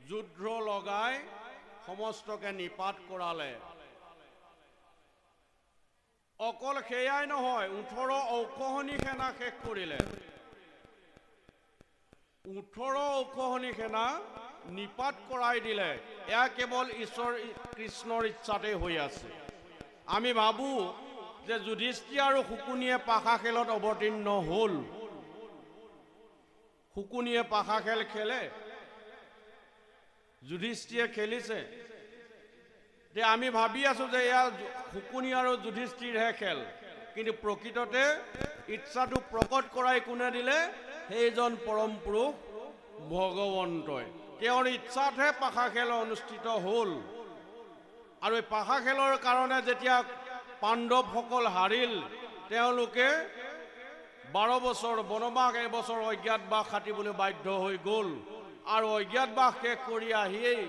যুদ্ধ লগাই সমস্তকে নিপাত কৰালে। অকল সেয়াই নহয়, 18 ঔখহনী সেনা শেষ কৰিলে। 18 ঔখহনী সেনা নিপাত কৰাই দিলে। এয়া কেৱল ঈশ্বৰ কৃষ্ণৰ ইচ্ছাতে হৈ আছে। আমি ভাবো যে যুধিষ্ঠিৰ আৰু শুকুনিয়ে পাশা খেলত অৱতীৰ্ণ হ'ল। শুকুনিয়ে পাশা খেল খেলে, যুধিষ্ঠিৰে খেলিছে। যে আমি ভাবি আছো যে এয়া শুকুনি আৰু যুধিষ্ঠিৰহে খেল, কিন্তু প্ৰকৃততে ইচ্ছাটো প্ৰকট কৰাই কোনে দিলে? সেইজন পৰম পুৰুষ ভগৱন্তই। তেওঁৰ ইচ্ছাতহে পাশা খেল অনুষ্ঠিত হ'ল। আৰু এই পাশা খেলৰ কাৰণে যেতিয়া পাণ্ডৱসকল হাৰিল, তেওঁলোকে 12 বছৰ বনবাস, এবছৰ অজ্ঞাতবাস খাটিবলৈ বাধ্য হৈ গ'ল। আৰু অজ্ঞাতবাস শেষ কৰি আহিয়েই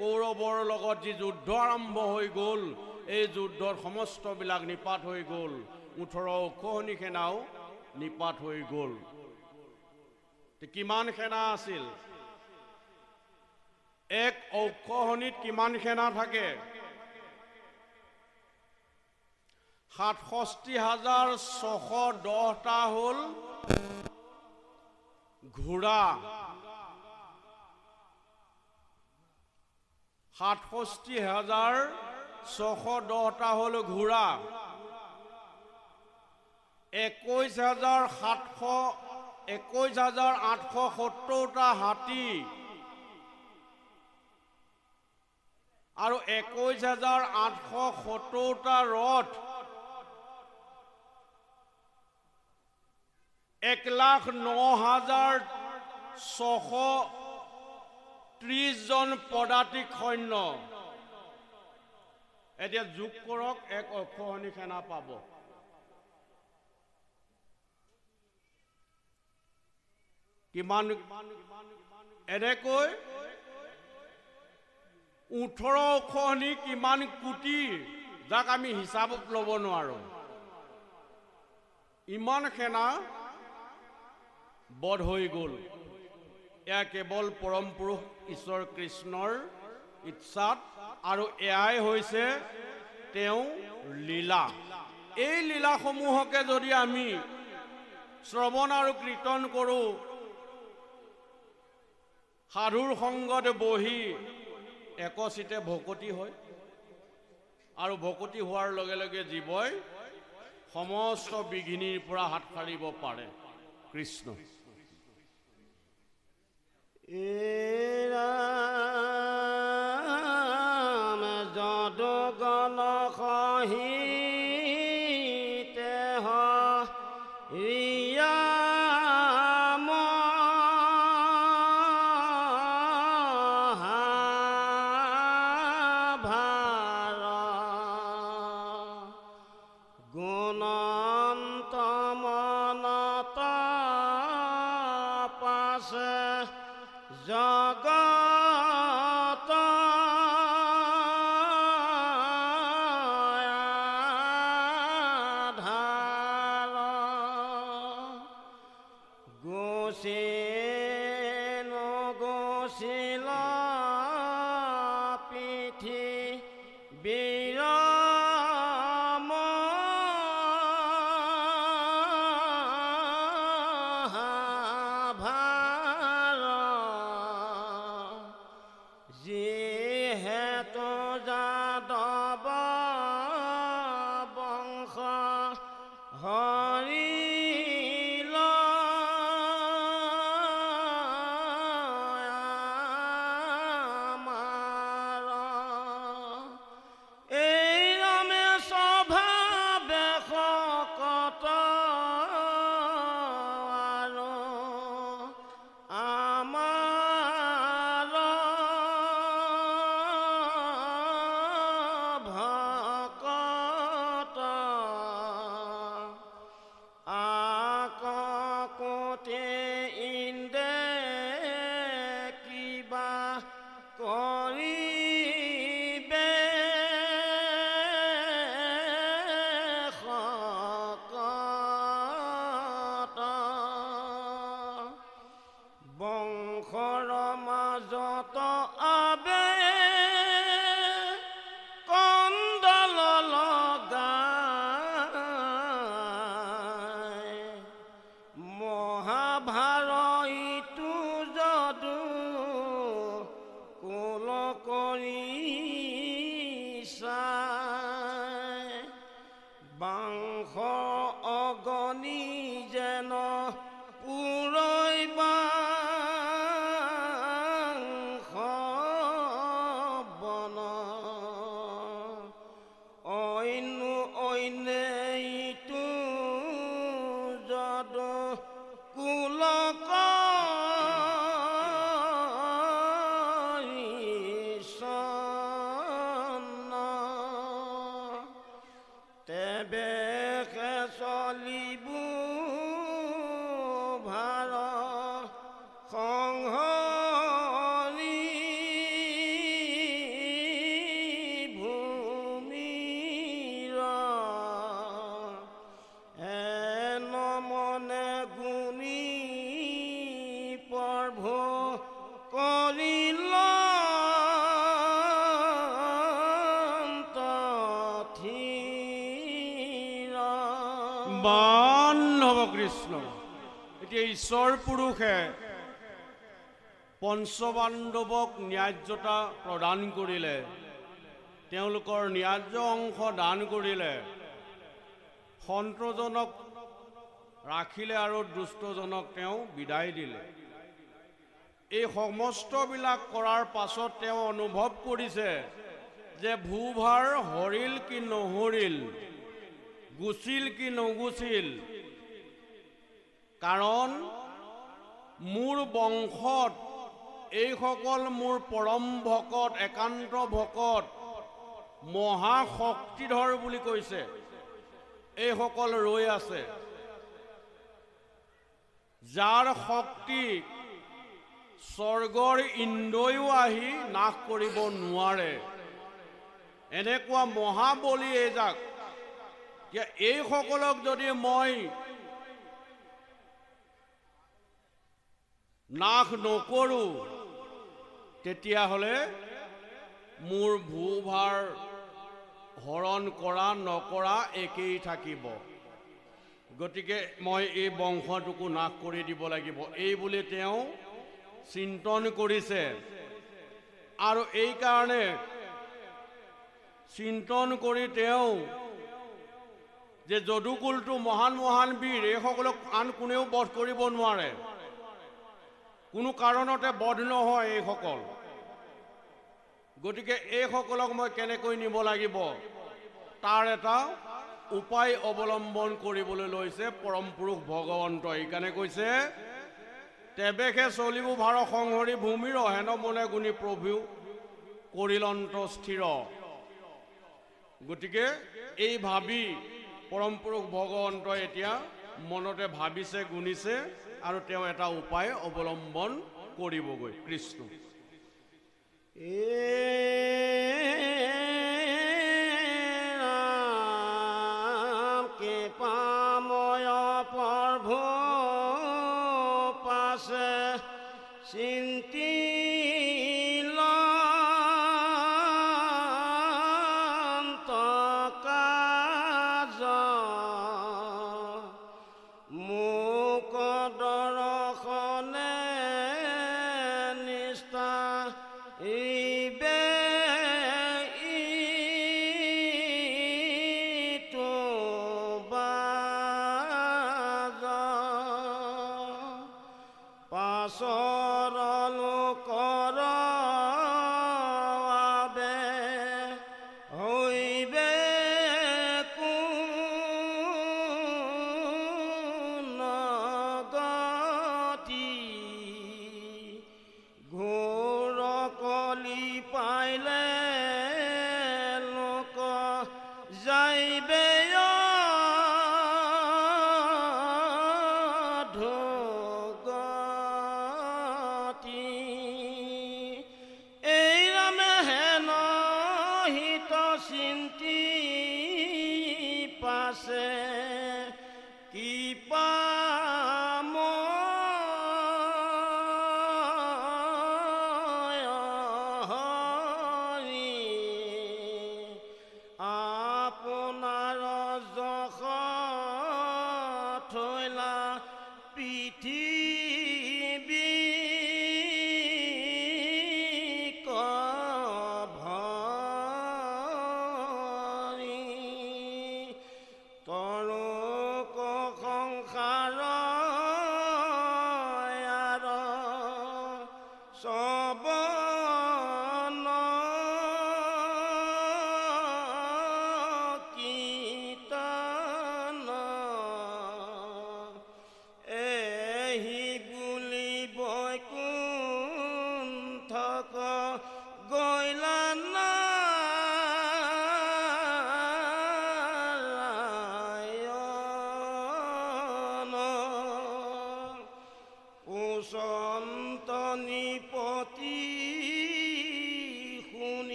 কৌৰৱৰ লগত যি যুদ্ধ আৰম্ভ হৈ গ'ল, এই যুদ্ধত সমস্তবিলাক নিপাত হৈ গ'ল। 18 ঔখহনী সেনাও নিপাত হৈ গ'ল। কিমান সেনা আছিল? এক ঔখহনীত কিমান সেনা থাকে? 67,610টা হ'ল ঘোঁৰা, 67,610টা হ'ল ঘোঁৰা, 21,870টা হাতী আৰু 21,870টা ৰথ, 1,09,630 জন পদাতিক সৈন্য। এতিয়া যোগ কৰক, এক ঔখহনী সেনা পাব। কিমান? এনেকৈ 18 ঔখহনী কিমান কোটি, যাক আমি হিচাপত ল'ব নোৱাৰো। ইমান সেনা বধ হৈ গ'ল। এয়া কেৱল পৰম পুৰুষ ঈশ্বৰ কৃষ্ণৰ ইচ্ছাত, আৰু এয়াই হৈছে তেওঁ লীলা। এই লীলাসমূহকে যদি আমি শ্ৰৱণ আৰু কীৰ্তন কৰোঁ, সাধুৰ সংগত বহি একচিতে ভকতি হয়, আৰু ভকতি হোৱাৰ লগে লগে জীৱই সমস্ত বিঘিনিৰ পৰা হাত সাৰিব পাৰে। কৃষ্ণ ৰাম যদু গণ খহিতে হৰিয়া জগত আধাৰ গুচি নগুচিল পৃথিৱীৰ যিহেতু যাদৱ বংশ হৰিল আমাৰ, এই ৰমে স্বভাৱে শকত আৰু আমাৰ নৱ কৃষ্ণ। এতিয়া ঈশ্বৰ পুৰুষে পঞ্চপাণ্ডৱক ন্যায্যতা প্ৰদান কৰিলে, তেওঁলোকৰ ন্যায্য অংশ দান কৰিলে, সন্তজনক ৰাখিলে আৰু দুষ্টজনক তেওঁ বিদায় দিলে। এই সমস্তবিলাক কৰাৰ পাছত তেওঁ অনুভৱ কৰিছে যে ভূভাৰ হৰিল কি নহৰিল, গুচিল কি নগুচিল, কাৰণ মোৰ বংশত এইসকল মোৰ পৰম ভকত, একান্ত ভকত, মহাশক্তিধৰ বুলি কৈছে, এইসকল ৰৈ আছে, যাৰ শক্তি স্বৰ্গৰ ইন্দ্ৰয়ো আহি নাশ কৰিব নোৱাৰে। এনেকুৱা মহাবলী এইজাক, এইসকলক যদি মই নাশ নকৰোঁ, তেতিয়াহ'লে মোৰ ভূভাৰ হৰণ কৰা নকৰা একেই থাকিব। গতিকে মই এই বংশটোকো নাশ কৰি দিব লাগিব, এই বুলি তেওঁ চিন্তন কৰিছে। আৰু এইকাৰণে চিন্তন কৰি তেওঁ যে যদুকুলটো মহান মহান বীৰ, এইসকলক আন কোনেও বধ কৰিব নোৱাৰে, কোনো কাৰণতে বধ নহয় এইসকল। গতিকে এইসকলক মই কেনেকৈ নিব লাগিব, তাৰ এটা উপায় অৱলম্বন কৰিবলৈ লৈছে পৰম পুৰুষ ভগৱন্তই। এইকাৰণে কৈছে, তেবেকে চলিব ভাৰ সংহৰি ভূমিৰ, হেন মনে গুণী প্ৰভু কৰিলন্ত স্থিৰ। গতিকে এই ভাবি পৰম পুৰুষ ভগৱন্তই এতিয়া মনতে ভাবিছে, গুণিছে, আৰু তেওঁ এটা উপায় অৱলম্বন কৰিবগৈ। কৃষ্ণ কৃপাময় প্ৰভু পাছে চিন্তি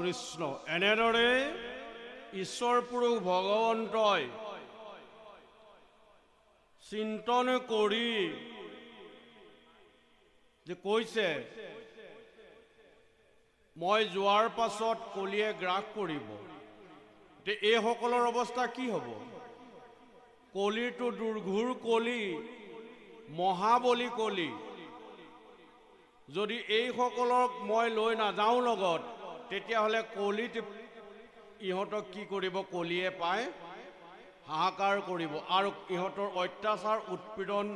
কৃষ্ণ। এনেদৰে ঈশ্বৰ পুৰুষ ভগৱন্তই চিন্তন কৰি যে কৈছে, মই যোৱাৰ পাছত কলিয়ে গ্ৰাস কৰিব। এইসকলৰ অৱস্থা কি হ'ব? কলিৰটো দুৰ্ঘোৰ কলি, মহাবলী কলি। যদি এইসকলক মই লৈ নাযাওঁ লগত, তেতিয়াহ'লে কলিত ইহঁতক কি কৰিব? কলিয়ে পাই হাহাকাৰ কৰিব আৰু ইহঁতৰ অত্যাচাৰ উৎপীড়ন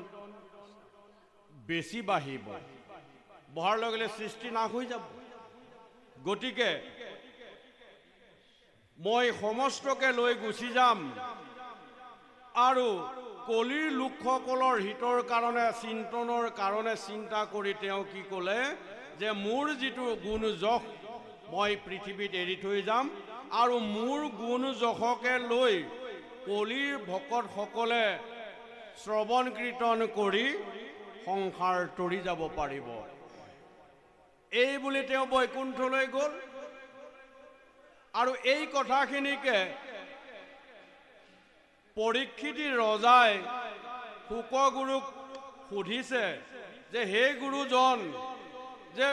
বেছি বাঢ়িব। বহাৰ লগে লগে সৃষ্টি নাশ হৈ যাব। গতিকে মই সমস্তকে লৈ গুচি যাম আৰু কলিৰ লোকসকলৰ হিতৰ কাৰণে, চিন্তনৰ কাৰণে চিন্তা কৰি তেওঁ কি ক'লে যে মোৰ যিটো গুণ যশ মই পৃথিৱীত এৰি থৈ যাম আৰু মোৰ গুণ যশকে লৈ কলিৰ ভকতসকলে শ্ৰৱণ কীৰ্তন কৰি সংসাৰ তৰি যাব পাৰিব। এই বুলি তেওঁ বৈকুণ্ঠলৈ গ'ল। আৰু এই কথাখিনিকে পৰীক্ষিত ৰজাই শুকগুৰুক সুধিছে যে হে গুৰুজন, যে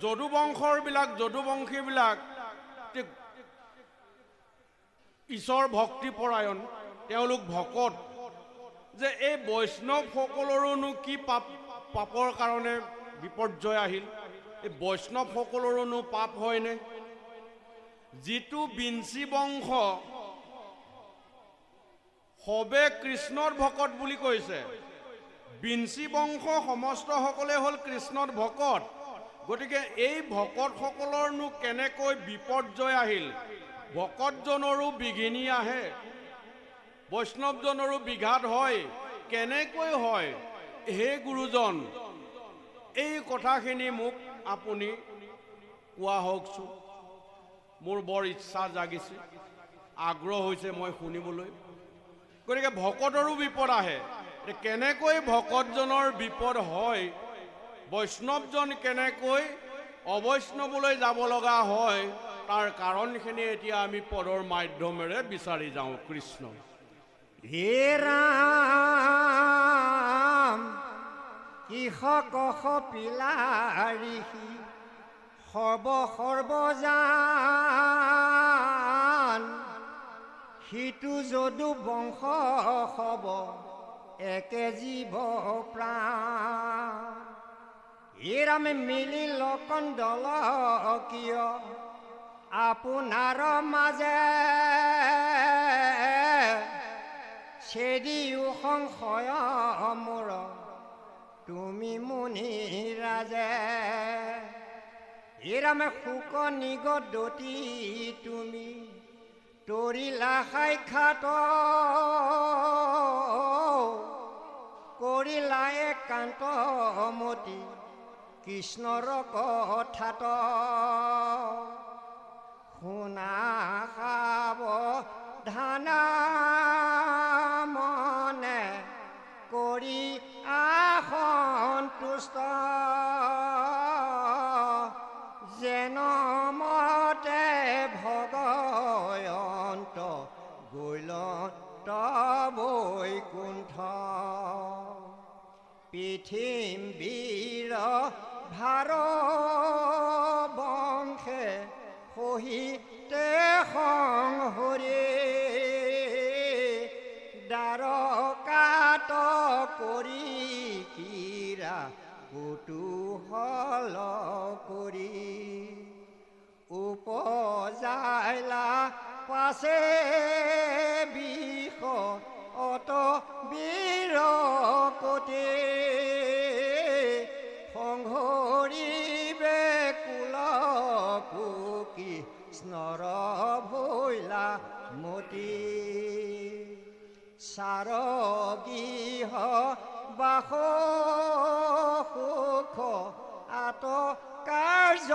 যদুবংশীবিলাক ঈশ্বৰ ভক্তিপৰায়ণ, তেওঁলোক ভকত, যে এই বৈষ্ণৱসকলৰোনো কি পাপৰ কাৰণে বিপৰ্যয় আহিল? এই বৈষ্ণৱসকলৰোনো পাপ হয়নে? যিটো বিঞ্চি বংশ সবে কৃষ্ণৰ ভকত বুলি কৈছে, বিঞ্চি বংশ সমস্তসকলে হ'ল কৃষ্ণৰ ভকত। গতিকে এই ভকতসকলৰনো কেনেকৈ বিপৰ্যয় আহিল? ভকতজনৰো বিঘিনি আহে, বৈষ্ণৱজনৰো বিঘাত হয়। কেনেকৈ হয়? হে গুৰুজন, এই কথাখিনি মোক আপুনি কোৱা হওকচোন। মোৰ বৰ ইচ্ছা জাগিছে, আগ্ৰহ হৈছে মই শুনিবলৈ। গতিকে ভকতৰো বিপদ আহে। কেনেকৈ ভকতজনৰ বিপদ হয়, বৈষ্ণৱজন কেনেকৈ অবৈষ্ণৱলৈ যাব লগা হয়, তাৰ কাৰণখিনি এতিয়া আমি পদৰ মাধ্যমেৰে বিচাৰি যাওঁ। কৃষ্ণ। হে ৰাম কিষ কষ পিলাৰিষি সৰ্বজান, সিটো যদু বংশ হব একে জীৱ প্ৰাণ। হে ৰামে মিলিল কণ্ডল কিয় আপোনাৰ মাজে, চেদিও সংশয় মোৰ তুমি মুনি ৰাজে। হে ৰামে শুক নিগদতি তুমি তৰিলা সাক্ষাৎ, কৰিলা একান্ত মতি কৃষ্ণৰ কথাত। শুনা সাৱধানা মনে কৰি আসন্তুষ্ট, যেন মতে ভগয়ন্ত গৈলত বৈকুণ্ঠ। পৃথিৱীৰ ভাৰ বংশে সহিতে সংহৰি, দ্বাৰকাত কৰি কিৰা কুতুহল কৰি, উপজাইলা পাছে বিষ অত বীৰকতে, সংহৰিবে কুল কুকি স্নৰ ভৈলা মতি। চাৰগৃহ বাস সুখ আত কাৰ্য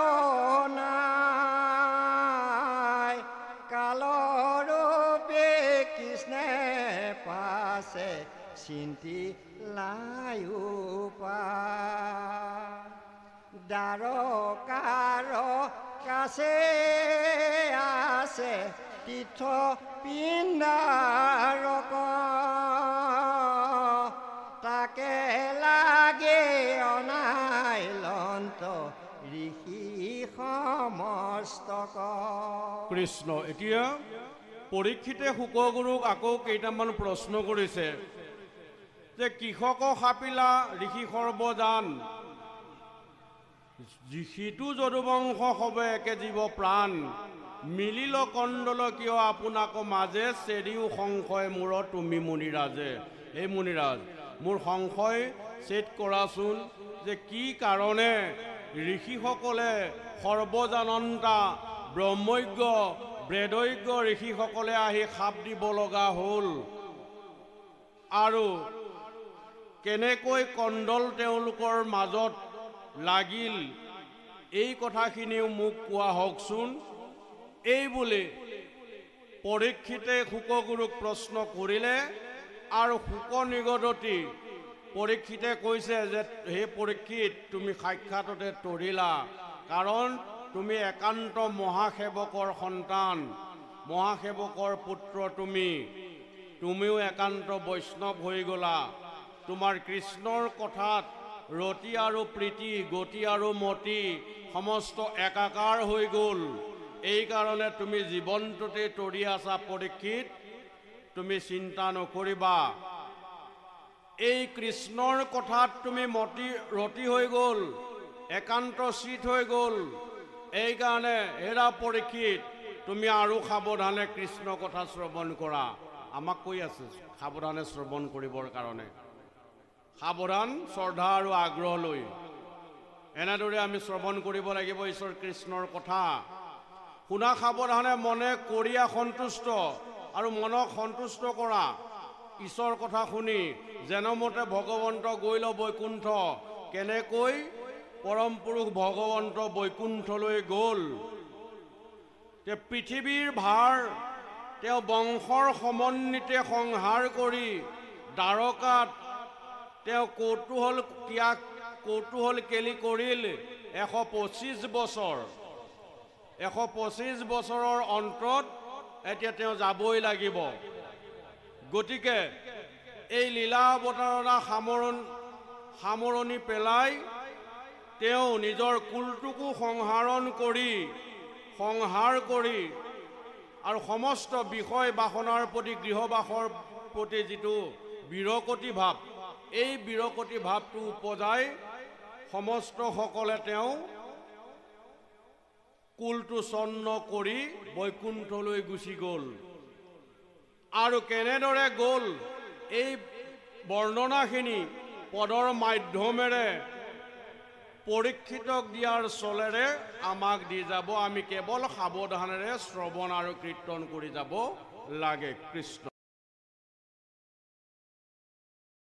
নাই, কালৰূপে কৃষ্ণে পাছে চিন্তি লায়ু পা। দ্বাৰকাৰ কাছে আছে তীৰ্থ পিণ্ডাৰক তাকে লাগে অনাই লন্ত ঋষি সমস্তক। কৃষ্ণ। এতিয়া পৰীক্ষিতে শুকগুৰুক আকৌ কেইটামান প্ৰশ্ন কৰিছে যে কৃষক সাপিলা ঋষি সৰ্বজান সিটো যদুবংশ হবে একে জীৱ প্ৰাণ মিলিল কণ্ডল কিয় আপোনাক মাজে চেৰিও সংশয় মূৰ তুমি মুনিৰাজে। এই মুনিৰাজ, মোৰ সংশয় ছেদ কৰাচোন যে কি কাৰণে ঋষিসকলে সৰ্বজানন্তা ব্ৰহ্মজ্ঞ বেদজ্ঞ ঋষিসকলে আহি সাপ দিব লগা হ'ল আৰু কেনেকৈ কণ্ডল তেওঁলোকৰ মাজত লাগিল এই কথাখিনিও মোক কোৱা হওকচোন। এই বুলি পৰীক্ষিতে শুকগুৰুক প্ৰশ্ন কৰিলে আৰু শুক নিগদতি পৰীক্ষিতে কৈছে যে হে পৰীক্ষিত, তুমি সাক্ষাততে তৰিলা, কাৰণ তুমি একান্ত মহাসেৱকৰ সন্তান, মহাসেৱকৰ পুত্ৰ তুমিও একান্ত বৈষ্ণৱ হৈ গলা। তোমাৰ কৃষ্ণৰ কথাত ৰতি আৰু প্ৰীতি গতি আৰু মতি সমস্ত একাকাৰ হৈ গ'ল। এই কাৰণে তুমি জীৱনটোতে তৰি আছা পৰীক্ষিত, তুমি চিন্তা নকৰিবা। এই কৃষ্ণৰ কথাত তুমি ৰতি হৈ গ'ল, একান্ত চিত হৈ গ'ল। এই কাৰণে হেৰা পৰীক্ষিত, তুমি আৰু সাৱধানে কৃষ্ণ কথা শ্ৰৱণ কৰা। আমাক কৈ আছে সাৱধানে শ্ৰৱণ কৰিবৰ কাৰণে, সাৱধান শ্ৰদ্ধা আৰু আগ্ৰহ লৈ এনেদৰে আমি শ্ৰৱণ কৰিব লাগিব ঈশ্বৰ কৃষ্ণৰ কথা। শুনা সাৱধানে মনে কৰিয়া সন্তুষ্ট, আৰু মনক সন্তুষ্ট কৰা ঈশ্বৰৰ কথা শুনি। যেনমতে ভগৱন্ত গৈল বৈকুণ্ঠ, কেনেকৈ পৰম পুৰুষ ভগৱন্ত বৈকুণ্ঠলৈ গ'ল। পৃথিৱীৰ ভাৰ তেওঁ বংশৰ সমন্বিতে সংহাৰ কৰি দ্বাৰকাত তেওঁ কৌতূহল কেলি কৰিল 125 বছৰ। 125 বছৰৰ অন্তত এতিয়া তেওঁ যাবই লাগিব। গতিকে এই লীলা অৱতাৰণা সামৰণি পেলাই তেওঁ নিজৰ কুলটোকো সংহাৰ কৰি আৰু সমস্ত বিষয় বাসনাৰ প্ৰতি গৃহবাসৰ প্ৰতি যিটো বিৰকতি ভাৱ, এই বিৰকতি ভাৱটো উপজাই সমস্ত সকলে তেওঁ কুলটো চন্ন কৰি বৈকুণ্ঠলৈ গুচি গ'ল। আৰু কেনেদৰে গ'ল এই বৰ্ণনাখিনি পদৰ মাধ্যমেৰে পৰীক্ষিতক দিয়াৰ চলেৰে আমাক দি যাব। আমি কেৱল সাৱধানেৰে শ্ৰৱণ আৰু কীৰ্তন কৰি যাব লাগে। কৃষ্ণ।